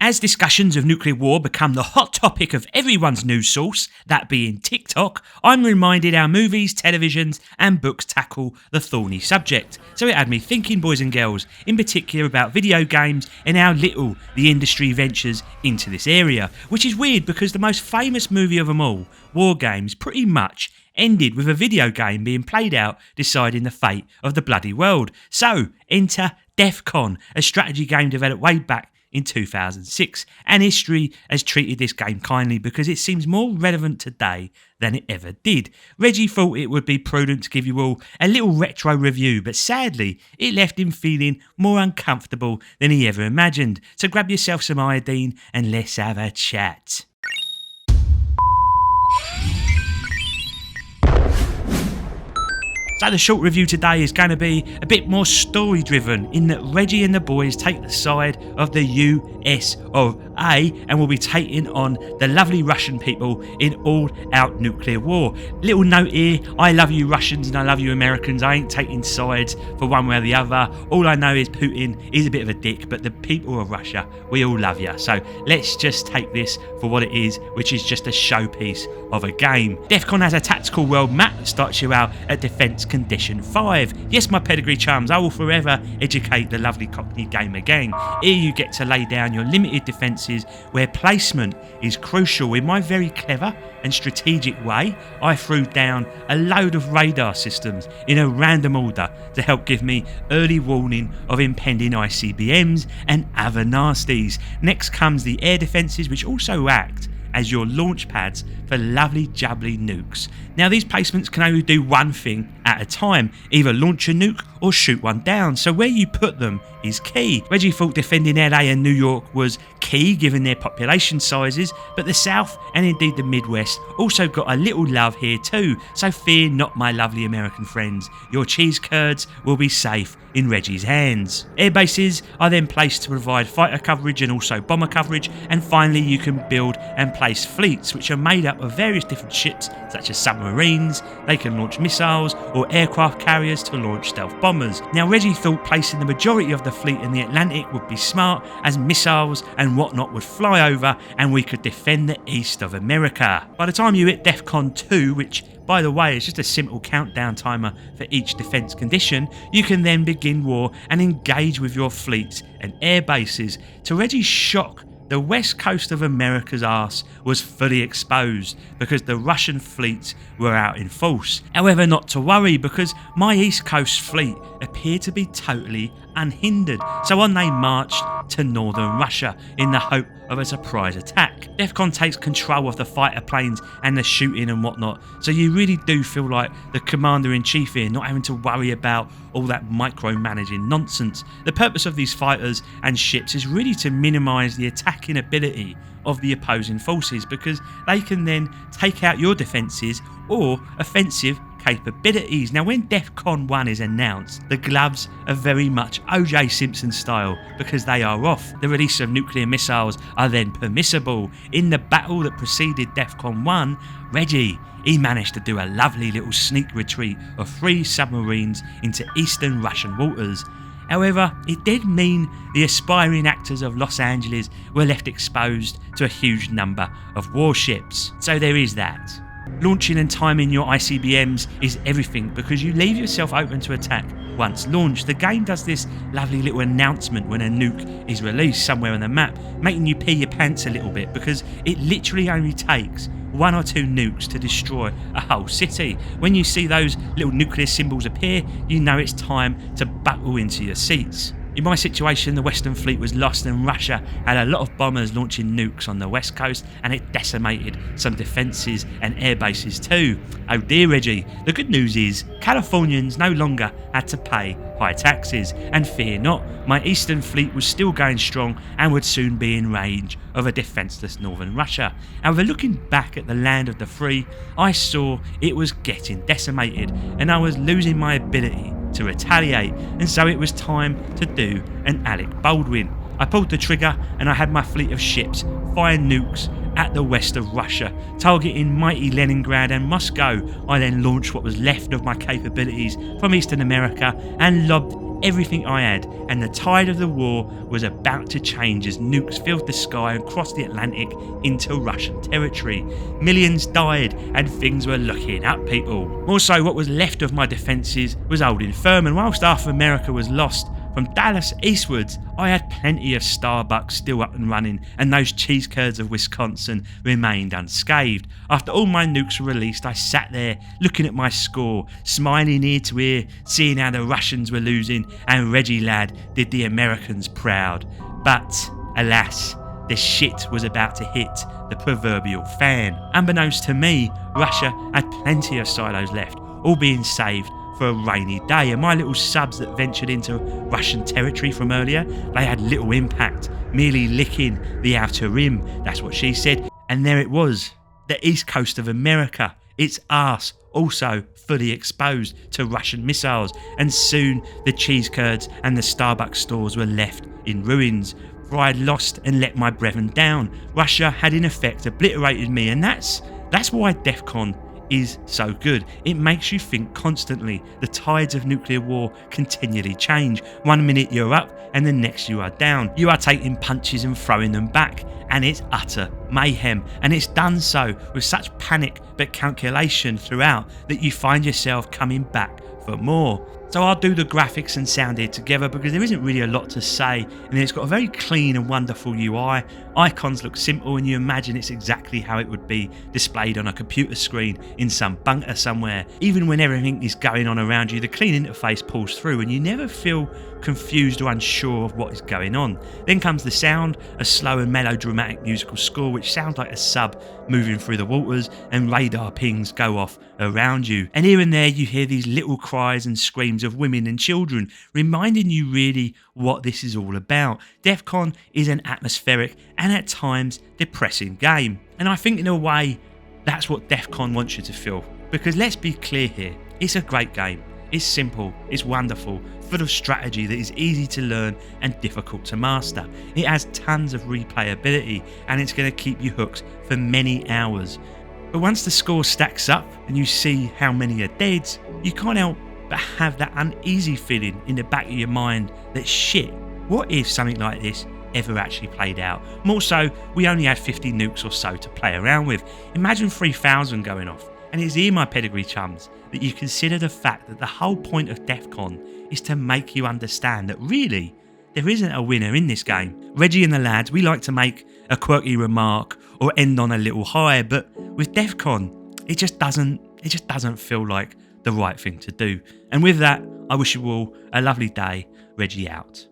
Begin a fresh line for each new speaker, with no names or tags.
As discussions of nuclear war become the hot topic of everyone's news source, that being TikTok, I'm reminded our movies, televisions and books tackle the thorny subject. So it had me thinking, boys and girls, in particular about video games and how little the industry ventures into this area, which is weird because the most famous movie of them all, Wargames, pretty much ended with a video game being played out deciding the fate of the bloody world. So enter DEFCON, a strategy game developed way back in 2006, and history has treated this game kindly because it seems more relevant today than it ever did. Reggie thought it would be prudent to give you all a little retro review, but sadly it left him feeling more uncomfortable than he ever imagined. So grab yourself some iodine and let's have a chat. So the short review today is going to be a bit more story driven in that Reggie and the boys take the side of the US of A and will be taking on the lovely Russian people in all out nuclear war. Little note here, I love you Russians and I love you Americans. I ain't taking sides for one way or the other. All I know is Putin is a bit of a dick, but the people of Russia, we all love you. So let's just take this for what it is, which is just a showpiece of a game. DEFCON has a tactical world map that starts you out at defence condition 5. Yes, my pedigree chums, I will forever educate the lovely Cockney gamer gang. Here you get to lay down your limited defences where placement is crucial. In my very clever and strategic way, I threw down a load of radar systems in a random order to help give me early warning of impending ICBMs and other nasties. Next comes the air defences, which also act as your launch pads for lovely jubbly nukes. Now these placements can only do one thing at a time, either launch a nuke or shoot one down, so where you put them is key. Reggie thought defending LA and New York was key given their population sizes, but the South and indeed the Midwest also got a little love here too, so fear not my lovely American friends, your cheese curds will be safe in Reggie's hands. Air bases are then placed to provide fighter coverage and also bomber coverage, and finally you can build and place fleets which are made up of various different ships such as submarines, they can launch missiles or aircraft carriers to launch stealth bombers. Now Reggie thought placing the majority of the fleet in the Atlantic would be smart as missiles and whatnot would fly over and we could defend the east of America. By the time you hit DEFCON 2, which by the way is just a simple countdown timer for each defence condition, you can then begin war and engage with your fleets and air bases. To Reggie's shock, the west coast of America's arse was fully exposed because the Russian fleets were out in force. However, not to worry because my east coast fleet appeared to be totally unhindered, so on they marched to northern Russia in the hope of a surprise attack. DEFCON takes control of the fighter planes and the shooting and whatnot, so you really do feel like the commander-in-chief here, not having to worry about all that micromanaging nonsense. The purpose of these fighters and ships is really to minimise the attacking ability of the opposing forces because they can then take out your defences or offensive capabilities. Now when DEFCON 1 is announced, the gloves are very much OJ Simpson style because they are off. The release of nuclear missiles are then permissible. In the battle that preceded DEFCON 1, Reggie, he managed to do a lovely little sneak retreat of 3 submarines into eastern Russian waters. However, it did mean the aspiring actors of Los Angeles were left exposed to a huge number of warships. So there is that. Launching and timing your ICBMs is everything because you leave yourself open to attack once launched. The game does this lovely little announcement when a nuke is released somewhere on the map, making you pee your pants a little bit because it literally only takes 1 or 2 nukes to destroy a whole city. When you see those little nuclear symbols appear, you know it's time to buckle into your seats. In my situation, the Western Fleet was lost and Russia had a lot of bombers launching nukes on the west coast and it decimated some defences and air bases too. Oh dear Reggie, the good news is Californians no longer had to pay high taxes, and fear not, my Eastern Fleet was still going strong and would soon be in range of a defenceless northern Russia. However, looking back at the land of the free, I saw it was getting decimated and I was losing my ability to retaliate, and so it was time to do an Alec Baldwin. I pulled the trigger and I had my fleet of ships fire nukes at the west of Russia, targeting mighty Leningrad and Moscow. I then launched what was left of my capabilities from Eastern America and lobbed everything I had, and the tide of the war was about to change as nukes filled the sky and crossed the Atlantic into Russian territory. Millions died and things were looking up, people. Also, what was left of my defences was holding firm, and whilst half of America was lost, from Dallas eastwards, I had plenty of Starbucks still up and running, and those cheese curds of Wisconsin remained unscathed. After all my nukes were released, I sat there looking at my score, smiling ear to ear, seeing how the Russians were losing, and Reggie lad did the Americans proud. But, alas, the shit was about to hit the proverbial fan. Unbeknownst to me, Russia had plenty of silos left, all being saved for a rainy day, and my little subs that ventured into Russian territory from earlier, they had little impact, merely licking the outer rim. That's what she said. And there it was, the east coast of America, its arse also fully exposed to Russian missiles, and soon the cheese curds and the Starbucks stores were left in ruins. For I had lost and let my brethren down. Russia had in effect obliterated me, and that's why DEFCON is so good. It makes you think constantly. The tides of nuclear war continually change. One minute you're up and the next you are down. You are taking punches and throwing them back, and it's utter mayhem. And it's done so with such panic but calculation throughout that you find yourself coming back for more. So I'll do the graphics and sound here together because there isn't really a lot to say, and it's got a very clean and wonderful UI. Icons look simple and you imagine it's exactly how it would be displayed on a computer screen in some bunker somewhere. Even when everything is going on around you, the clean interface pulls through and you never feel confused or unsure of what is going on. Then comes the sound, a slow and melodramatic musical score which sounds like a sub moving through the waters, and radar pings go off around you. And here and there you hear these little cries and screams of women and children, reminding you really what this is all about. DEFCON is an atmospheric and at times depressing game, and I think in a way that's what DEFCON wants you to feel, because let's be clear here, it's a great game. It's simple, it's wonderful, full of strategy that is easy to learn and difficult to master. It has tons of replayability and it's going to keep you hooked for many hours. But once the score stacks up and you see how many are dead, you can't help but have that uneasy feeling in the back of your mind that shit, what if something like this ever actually played out? More so, we only had 50 nukes or so to play around with. Imagine 3,000 going off. And it's here, my pedigree chums, that you consider the fact that the whole point of DEFCON is to make you understand that really there isn't a winner in this game. Reggie and the lads, we like to make a quirky remark or end on a little high, but with DEFCON, it just doesn't feel like the right thing to do. And with that, I wish you all a lovely day. Reggie out.